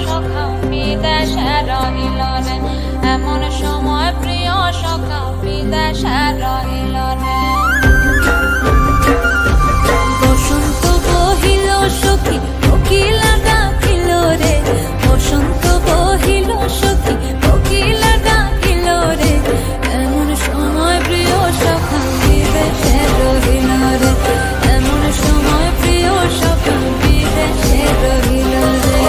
সখা বিদেশে রহিল রে, এমন সময় প্রিয় সখা বিদেশে রহিল রে। বসন্ত বহিল সখী কোকিলা ডাকিল রে, বসন্ত বহিল সখী কোকিলা ডাকিল রে, এমন সময় প্রিয় সখা বিদেশে রহিল রে, এমন সময় প্রিয় সখা বিদেশে রহিল রে।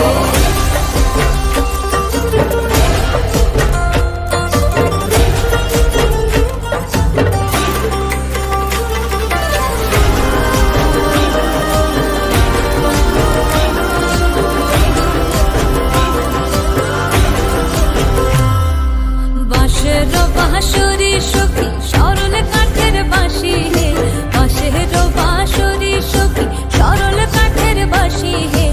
বাঁশরি সখী সরল কাঠের বাঁশি হে, বাঁশের বাঁশরি সখী সরল কাঠের বাঁশি হে,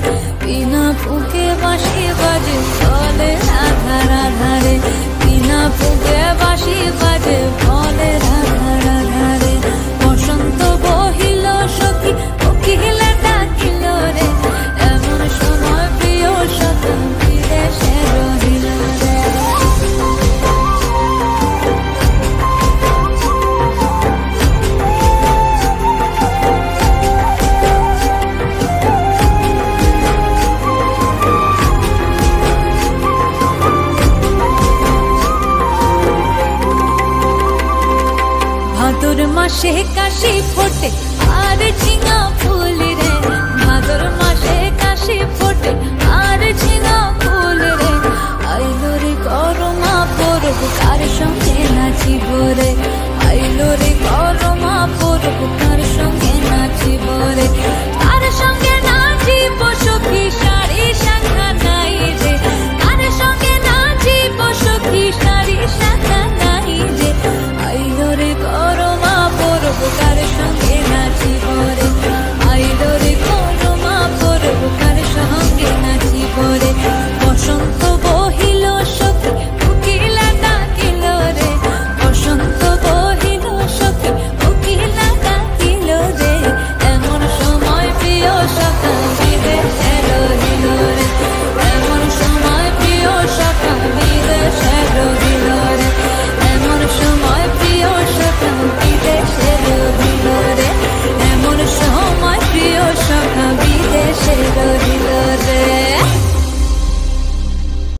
বিনা ফুঁকে বাঁশি বাজে বলে রাধা রাধা রে, বিনা ফুঁকে বাঁশি বাজে বলে রাধা রাধা রে। বসন্ত বহিল সখী কোকিলা ডাকিল রে, এমন সময় প্রিয় সখা বিদেশে রহিল রে। ভাদর মাসে কাশি ফোটে আর